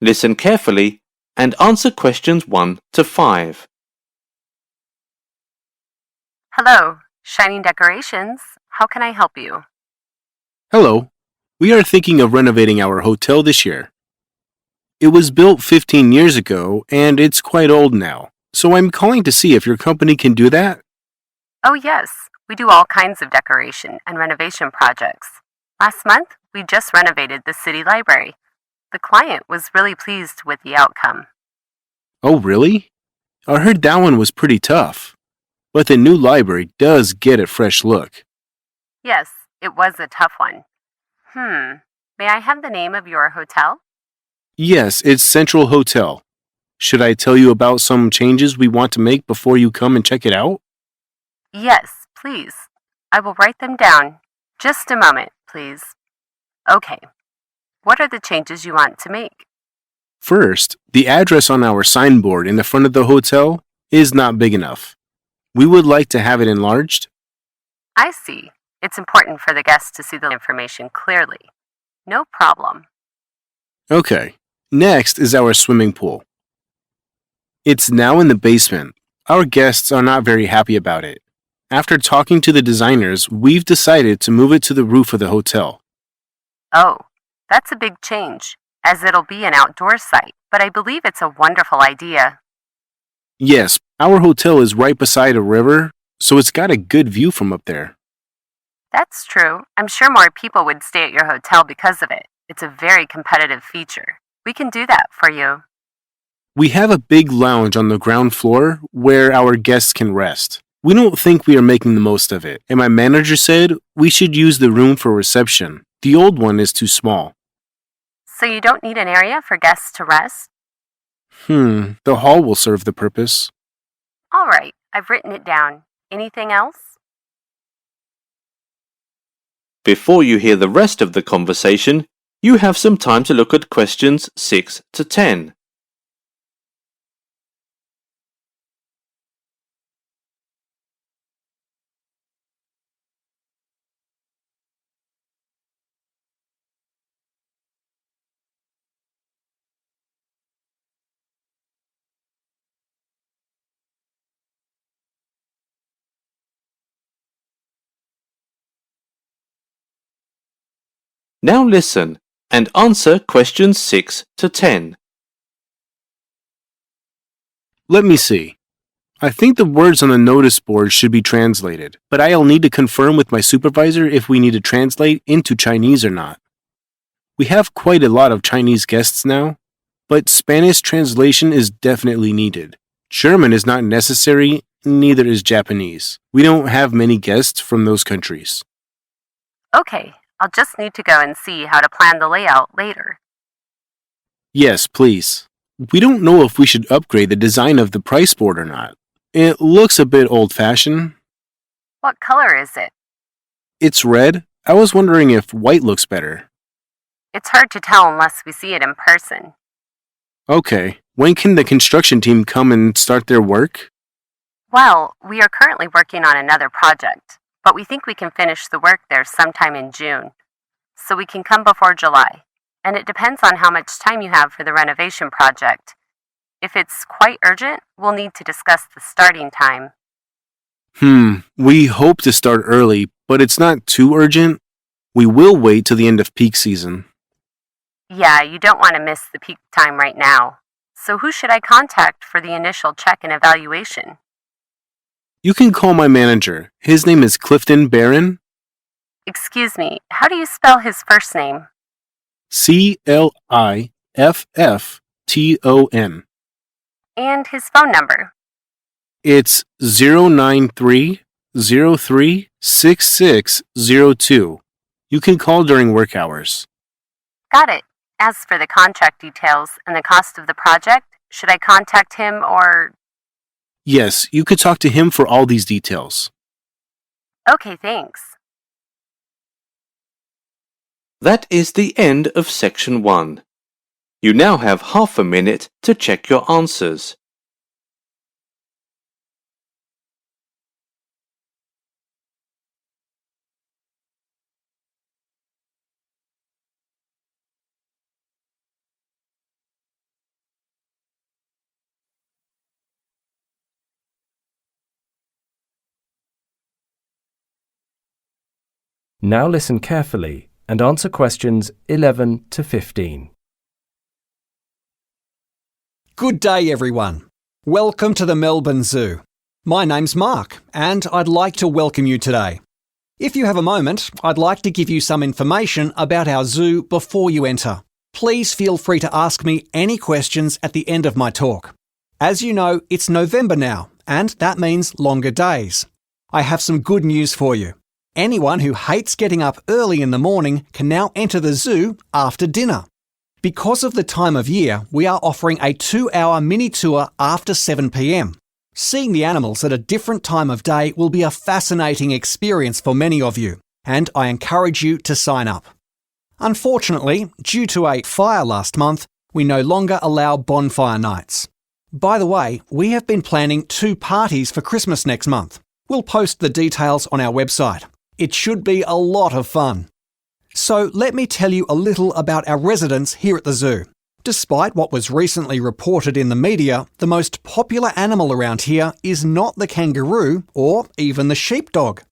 Listen carefully and answer questions 1 to 5. Hello, Shining Decorations. How can I help you? Hello. We are thinking of renovating our hotel this year. It was built 15 years ago and it's quite old now. So I'm calling to see if your company can do that. Oh, yes, we do all kinds of decoration and renovation projects. Last month, we just renovated the city library. The client was really pleased with the outcome. Oh, really? I heard that one was pretty tough. But the new library does get a fresh look. Yes, it was a tough one. May I have the name of your hotel? Yes, it's Central Hotel. Should I tell you about some changes we want to make before you come and check it out? Yes, please. I will write them down. Just a moment, please. Okay. What are the changes you want to make? First, the address on our signboard in the front of the hotel is not big enough. We would like to have it enlarged. I see. It's important for the guests to see the information clearly. No problem. Okay. Next is our swimming pool. It's now in the basement. Our guests are not very happy about it. After talking to the designers, we've decided to move it to the roof of the hotel. Oh, that's a big change, as it'll be an outdoor site, but I believe it's a wonderful idea. Yes, our hotel is right beside a river, so it's got a good view from up there. That's true. I'm sure more people would stay at your hotel because of it. It's a very competitive feature. We can do that for you. We have a big lounge on the ground floor where our guests can rest. We don't think we are making the most of it, and my manager said we should use the room for reception. The old one is too small. So you don't need an area for guests to rest? The hall will serve the purpose. All right, I've written it down. Anything else? Before you hear the rest of the conversation, you have some time to look at questions 6 to 10. Now listen and answer questions 6 to 10. Let me see. I think the words on the notice board should be translated, but I'll need to confirm with my supervisor if we need to translate into Chinese or not. We have quite a lot of Chinese guests now, but Spanish translation is definitely needed. German is not necessary, neither is Japanese. We don't have many guests from those countries. Okay, I'll just need to go and see how to plan the layout later. Yes, please. We don't know if we should upgrade the design of the price board or not. It looks a bit old-fashioned. What color is it? It's red. I was wondering if white looks better. It's hard to tell unless we see it in person. Okay, when can the construction team come and start their work? Well, we are currently working on another project, but we think we can finish the work there sometime in June. So we can come before July. And it depends on how much time you have for the renovation project. If it's quite urgent, we'll need to discuss the starting time. We hope to start early, but it's not too urgent. We will wait till the end of peak season. Yeah, you don't want to miss the peak time right now. So who should I contact for the initial check and evaluation? You can call my manager. His name is Clifton Barron. Excuse me, how do you spell his first name? Cliffton. And his phone number? It's 093-03-6602. You can call during work hours. Got it. As for the contract details and the cost of the project, should I contact him or... Yes, you could talk to him for all these details. Okay, thanks. That is the end of section 1. You now have half a minute to check your answers. Now listen carefully and answer questions 11 to 15. Good day, everyone. Welcome to the Melbourne Zoo. My name's Mark, and I'd like to welcome you today. If you have a moment, I'd like to give you some information about our zoo before you enter. Please feel free to ask me any questions at the end of my talk. As you know, it's November now, and that means longer days. I have some good news for you. Anyone who hates getting up early in the morning can now enter the zoo after dinner. Because of the time of year, we are offering a 2-hour mini tour after 7 p.m. Seeing the animals at a different time of day will be a fascinating experience for many of you, and I encourage you to sign up. Unfortunately, due to a fire last month, we no longer allow bonfire nights. By the way, we have been planning 2 parties for Christmas next month. We'll post the details on our website. It should be a lot of fun. So let me tell you a little about our residents here at the zoo. Despite what was recently reported in the media, the most popular animal around here is not the kangaroo or even the sheepdog.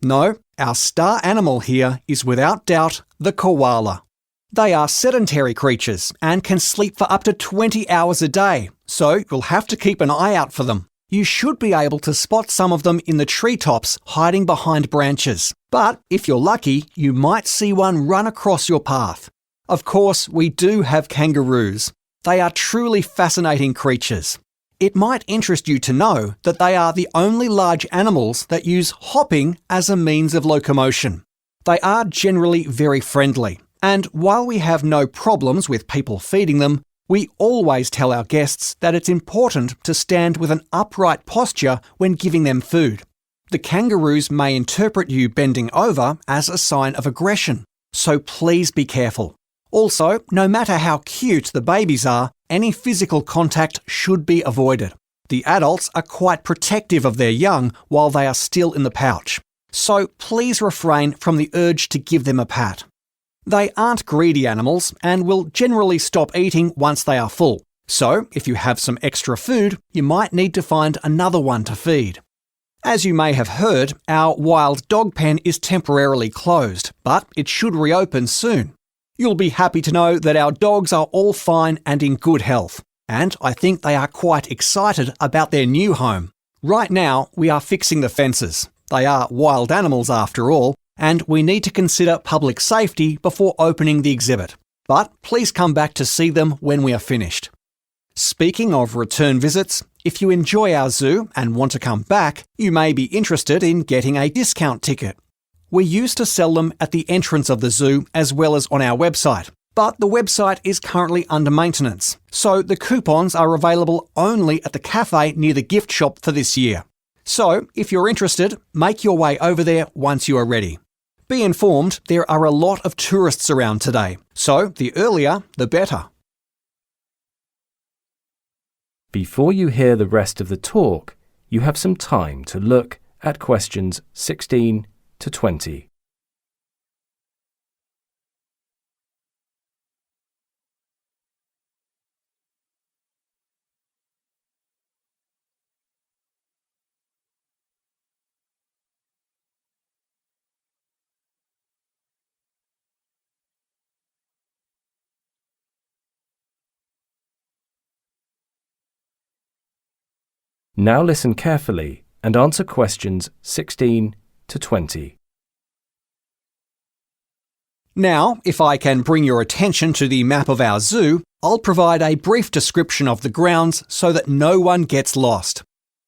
No, our star animal here is without doubt the koala. They are sedentary creatures and can sleep for up to 20 hours a day, so you'll have to keep an eye out for them. You should be able to spot some of them in the treetops hiding behind branches. But if you're lucky, you might see one run across your path. Of course, we do have kangaroos. They are truly fascinating creatures. It might interest you to know that they are the only large animals that use hopping as a means of locomotion. They are generally very friendly, and while we have no problems with people feeding them, we always tell our guests that it's important to stand with an upright posture when giving them food. The kangaroos may interpret you bending over as a sign of aggression, so please be careful. Also, no matter how cute the babies are, any physical contact should be avoided. The adults are quite protective of their young while they are still in the pouch, so please refrain from the urge to give them a pat. They aren't greedy animals and will generally stop eating once they are full, so if you have some extra food, you might need to find another one to feed. As you may have heard, our wild dog pen is temporarily closed, but it should reopen soon. You'll be happy to know that our dogs are all fine and in good health, and I think they are quite excited about their new home. Right now, we are fixing the fences. They are wild animals after all, and we need to consider public safety before opening the exhibit. But please come back to see them when we are finished. Speaking of return visits, if you enjoy our zoo and want to come back, you may be interested in getting a discount ticket. We used to sell them at the entrance of the zoo as well as on our website, but the website is currently under maintenance, so the coupons are available only at the cafe near the gift shop for this year. So, if you're interested, make your way over there once you are ready. Be informed there are a lot of tourists around today, so the earlier, the better. Before you hear the rest of the talk, you have some time to look at questions 16 to 20. Now listen carefully and answer questions 16 to 20. Now, if I can bring your attention to the map of our zoo, I'll provide a brief description of the grounds so that no one gets lost.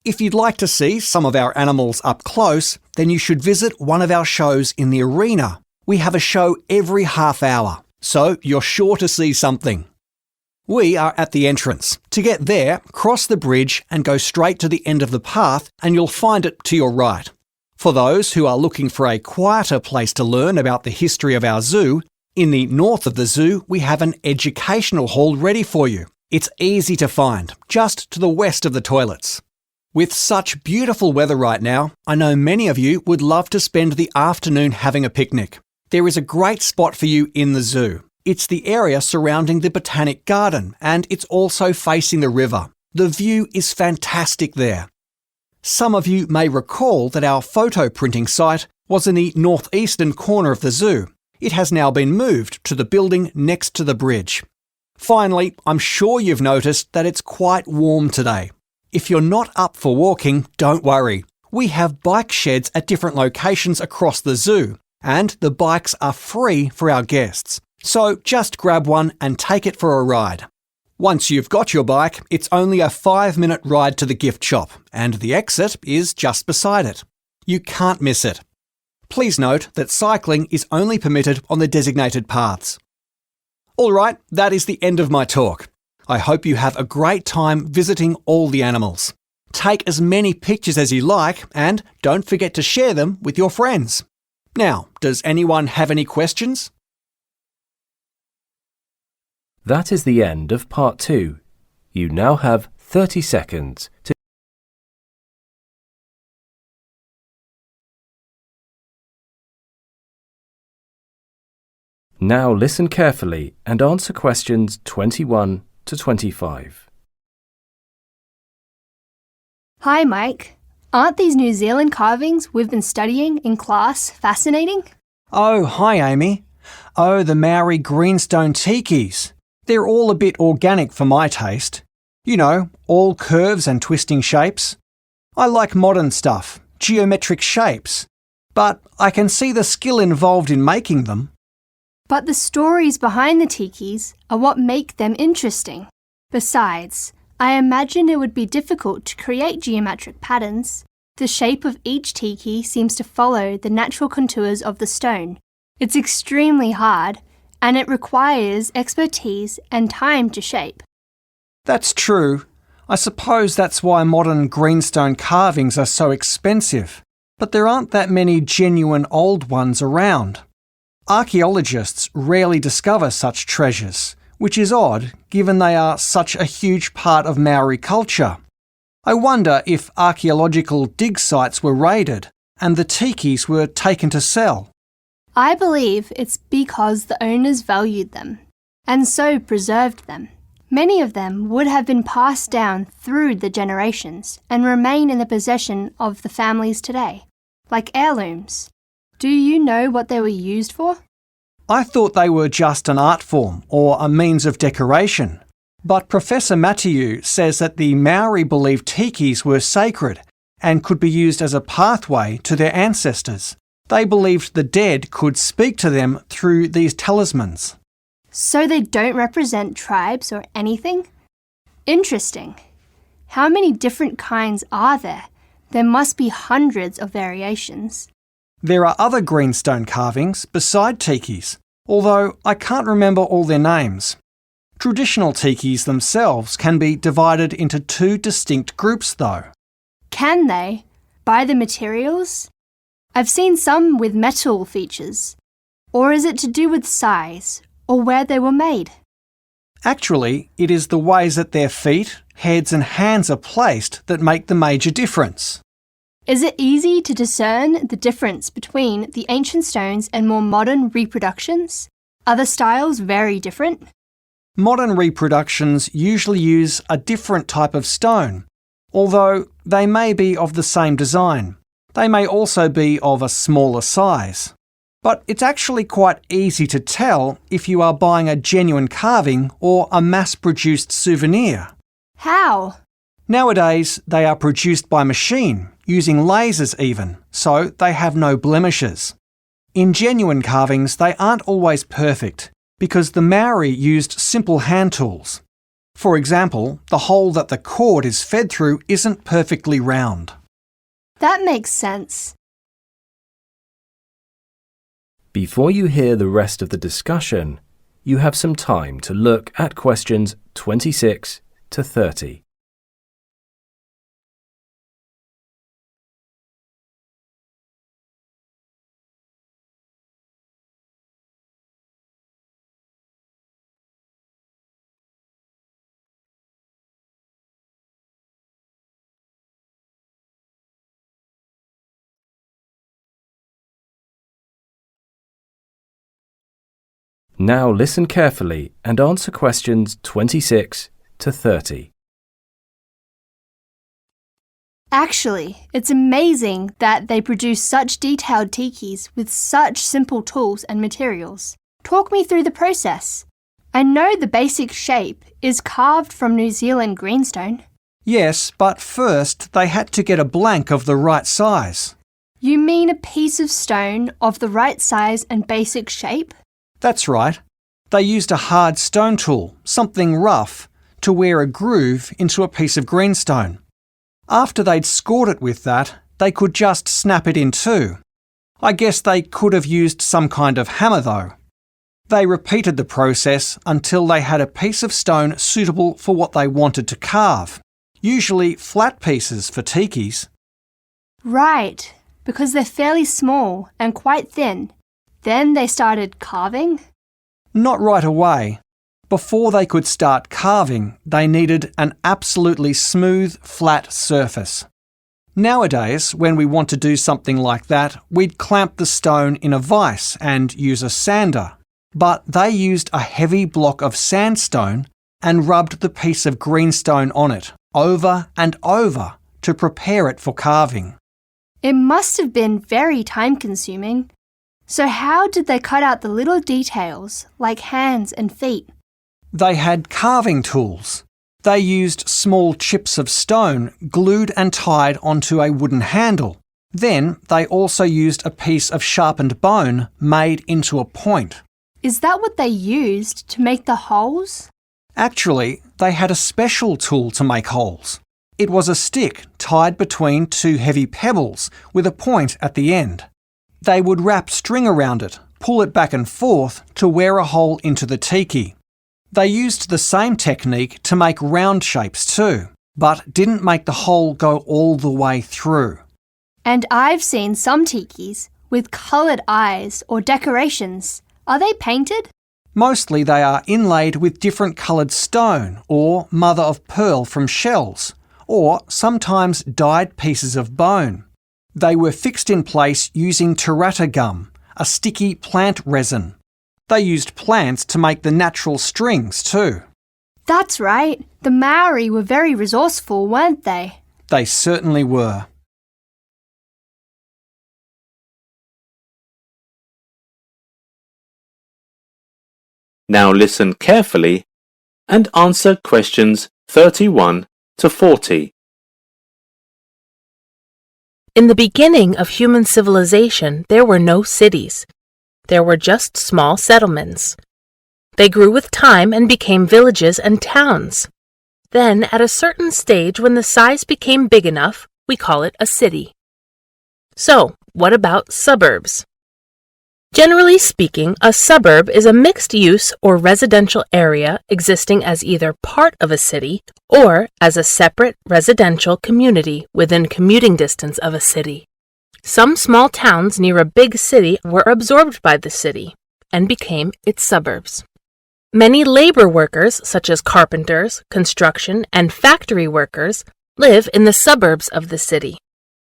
If you'd like to see some of our animals up close, then you should visit one of our shows in the arena. We have a show every half hour, so you're sure to see something. We are at the entrance. To get there, cross the bridge and go straight to the end of the path and you'll find it to your right. For those who are looking for a quieter place to learn about the history of our zoo, in the north of the zoo we have an educational hall ready for you. It's easy to find, just to the west of the toilets. With such beautiful weather right now, I know many of you would love to spend the afternoon having a picnic. There is a great spot for you in the zoo. It's the area surrounding the Botanic Garden and it's also facing the river. The view is fantastic there. Some of you may recall that our photo printing site was in the northeastern corner of the zoo. It has now been moved to the building next to the bridge. Finally, I'm sure you've noticed that it's quite warm today. If you're not up for walking, don't worry. We have bike sheds at different locations across the zoo, and the bikes are free for our guests. So just grab one and take it for a ride. Once you've got your bike, it's only a 5-minute ride to the gift shop, and the exit is just beside it. You can't miss it. Please note that cycling is only permitted on the designated paths. All right, that is the end of my talk. I hope you have a great time visiting all the animals. Take as many pictures as you like, and don't forget to share them with your friends. Now, does anyone have any questions? That is the end of part 2. You now have 30 seconds to Now listen carefully and answer questions 21 to 25. Hi, Mike. Aren't these New Zealand carvings we've been studying in class fascinating? Oh, hi Amy. Oh, the Maori greenstone tikis. They're all a bit organic for my taste. You know, all curves and twisting shapes. I like modern stuff, geometric shapes. But I can see the skill involved in making them. But the stories behind the tikis are what make them interesting. Besides, I imagine it would be difficult to create geometric patterns. The shape of each tiki seems to follow the natural contours of the stone. It's extremely hard, and it requires expertise and time to shape. That's true. I suppose that's why modern greenstone carvings are so expensive. But there aren't that many genuine old ones around. Archaeologists rarely discover such treasures, which is odd given they are such a huge part of Maori culture. I wonder if archaeological dig sites were raided and the tikis were taken to sell. I believe it's because the owners valued them, and so preserved them. Many of them would have been passed down through the generations and remain in the possession of the families today, like heirlooms. Do you know what they were used for? I thought they were just an art form or a means of decoration. But Professor Mathieu says that the Maori believed tikis were sacred and could be used as a pathway to their ancestors. They believed the dead could speak to them through these talismans. So they don't represent tribes or anything? Interesting. How many different kinds are there? There must be hundreds of variations. There are other greenstone carvings beside tikis, although I can't remember all their names. Traditional tikis themselves can be divided into 2 distinct groups though. Can they? By the materials? I've seen some with metal features. Or is it to do with size, or where they were made? Actually, it is the ways that their feet, heads and hands are placed that make the major difference. Is it easy to discern the difference between the ancient stones and more modern reproductions? Are the styles very different? Modern reproductions usually use a different type of stone, although they may be of the same design. They may also be of a smaller size. But it's actually quite easy to tell if you are buying a genuine carving or a mass-produced souvenir. How? Nowadays, they are produced by machine, using lasers even, so they have no blemishes. In genuine carvings, they aren't always perfect, because the Maori used simple hand tools. For example, the hole that the cord is fed through isn't perfectly round. That makes sense. Before you hear the rest of the discussion, you have some time to look at questions 26 to 30. Now listen carefully and answer questions 26 to 30. Actually, it's amazing that they produce such detailed tikis with such simple tools and materials. Talk me through the process. I know the basic shape is carved from New Zealand greenstone. Yes, but first they had to get a blank of the right size. You mean a piece of stone of the right size and basic shape? That's right. They used a hard stone tool, something rough, to wear a groove into a piece of greenstone. After they'd scored it with that, they could just snap it in two. I guess they could have used some kind of hammer though. They repeated the process until they had a piece of stone suitable for what they wanted to carve, usually flat pieces for tikis. Right, because they're fairly small and quite thin. Then they started carving? Not right away. Before they could start carving, they needed an absolutely smooth, flat surface. Nowadays, when we want to do something like that, we'd clamp the stone in a vise and use a sander. But they used a heavy block of sandstone and rubbed the piece of greenstone on it, over and over, to prepare it for carving. It must have been very time-consuming. So how did they cut out the little details, like hands and feet? They had carving tools. They used small chips of stone glued and tied onto a wooden handle. Then they also used a piece of sharpened bone made into a point. Is that what they used to make the holes? Actually, they had a special tool to make holes. It was a stick tied between two heavy pebbles with a point at the end. They would wrap string around it, pull it back and forth to wear a hole into the tiki. They used the same technique to make round shapes too, but didn't make the hole go all the way through. And I've seen some tikis with coloured eyes or decorations. Are they painted? Mostly they are inlaid with different coloured stone or mother of pearl from shells, or sometimes dyed pieces of bone. They were fixed in place using tarata gum, a sticky plant resin. They used plants to make the natural strings too. That's right. The Maori were very resourceful, weren't they? They certainly were. Now listen carefully and answer questions 31 to 40. In the beginning of human civilization, there were no cities. There were just small settlements. They grew with time and became villages and towns. Then, at a certain stage when the size became big enough, we call it a city. So, what about suburbs? Generally speaking, a suburb is a mixed-use or residential area existing as either part of a city or as a separate residential community within commuting distance of a city. Some small towns near a big city were absorbed by the city and became its suburbs. Many labor workers, such as carpenters, construction, and factory workers, live in the suburbs of the city.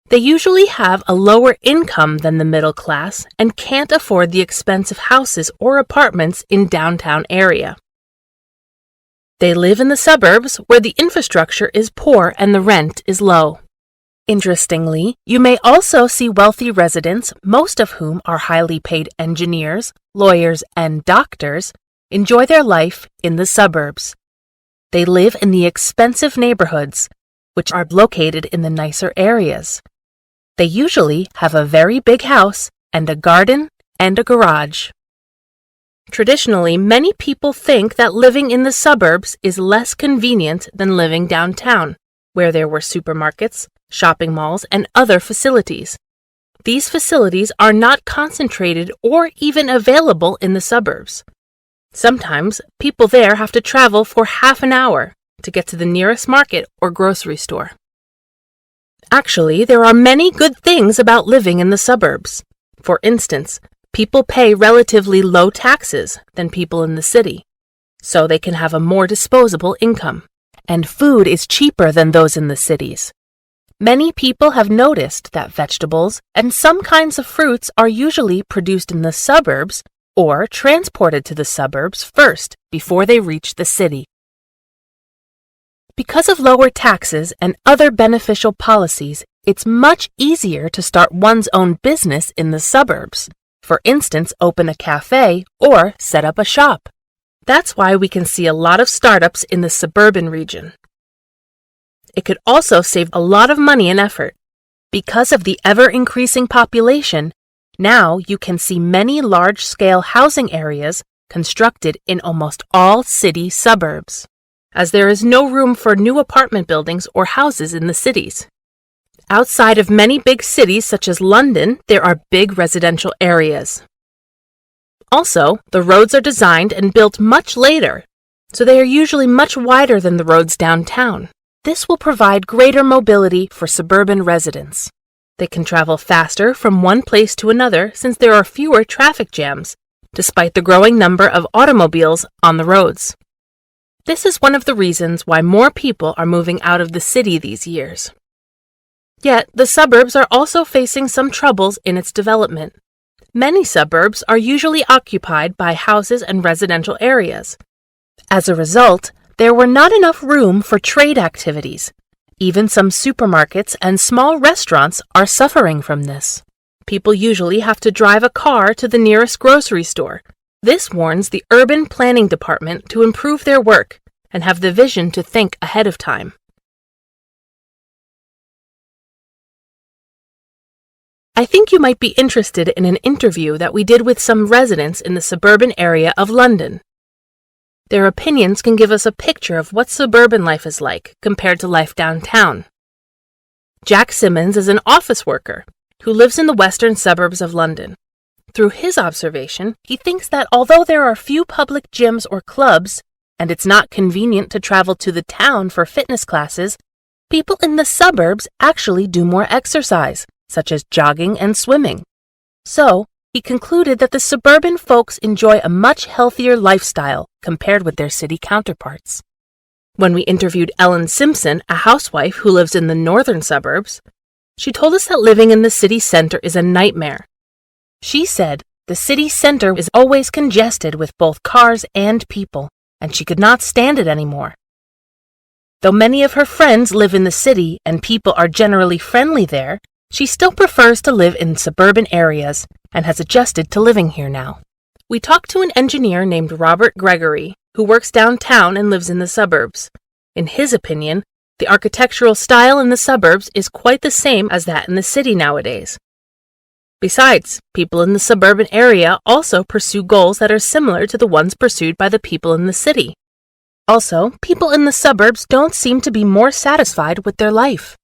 They usually have a lower income than the middle class and can't afford the expensive houses or apartments in downtown area. They live in the suburbs where the infrastructure is poor and the rent is low. Interestingly, you may also see wealthy residents, most of whom are highly paid engineers, lawyers, and doctors, enjoy their life in the suburbs. They live in the expensive neighborhoods, which are located in the nicer areas. They usually have a very big house and a garden and a garage. Traditionally, many people think that living in the suburbs is less convenient than living downtown, where there were supermarkets, shopping malls, and other facilities. These facilities are not concentrated or even available in the suburbs. Sometimes, people there have to travel for half an hour to get to the nearest market or grocery store. Actually, there are many good things about living in the suburbs. For instance, people pay relatively low taxes than people in the city, so they can have a more disposable income. And food is cheaper than those in the cities. Many people have noticed that vegetables and some kinds of fruits are usually produced in the suburbs or transported to the suburbs first before they reach the city. Because of lower taxes and other beneficial policies, it's much easier to start one's own business in the suburbs. For instance, open a cafe or set up a shop. That's why we can see a lot of startups in the suburban region. It could also save a lot of money and effort. Because of the ever-increasing population, now you can see many large-scale housing areas constructed in almost all city suburbs, as there is no room for new apartment buildings or houses in the cities. Outside of many big cities such as London, there are big residential areas. Also, the roads are designed and built much later, so they are usually much wider than the roads downtown. This will provide greater mobility for suburban residents. They can travel faster from one place to another since there are fewer traffic jams, despite the growing number of automobiles on the roads. This is one of the reasons why more people are moving out of the city these years. Yet, the suburbs are also facing some troubles in its development. Many suburbs are usually occupied by houses and residential areas. As a result, there were not enough room for trade activities. Even some supermarkets and small restaurants are suffering from this. People usually have to drive a car to the nearest grocery store. This warns the urban planning department to improve their work and have the vision to think ahead of time. I think you might be interested in an interview that we did with some residents in the suburban area of London. Their opinions can give us a picture of what suburban life is like compared to life downtown. Jack Simmons is an office worker who lives in the western suburbs of London. Through his observation, he thinks that although there are few public gyms or clubs, and it's not convenient to travel to the town for fitness classes, people in the suburbs actually do more exercise, such as jogging and swimming. So, he concluded that the suburban folks enjoy a much healthier lifestyle compared with their city counterparts. When we interviewed Ellen Simpson, a housewife who lives in the northern suburbs, she told us that living in the city center is a nightmare. She said the city center is always congested with both cars and people, and she could not stand it anymore. Though many of her friends live in the city and people are generally friendly there, she still prefers to live in suburban areas and has adjusted to living here now. We talked to an engineer named Robert Gregory, who works downtown and lives in the suburbs. In his opinion, the architectural style in the suburbs is quite the same as that in the city nowadays. Besides, people in the suburban area also pursue goals that are similar to the ones pursued by the people in the city. Also, people in the suburbs don't seem to be more satisfied with their life.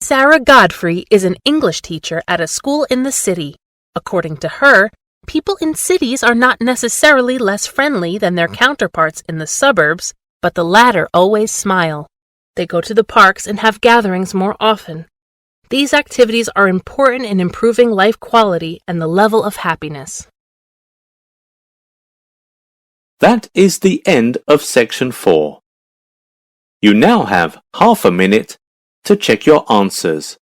Sarah Godfrey is an English teacher at a school in the city. According to her, people in cities are not necessarily less friendly than their counterparts in the suburbs, but the latter always smile. They go to the parks and have gatherings more often. These activities are important in improving life quality and the level of happiness. That is the end of section 4. You now have half a minute to check your answers.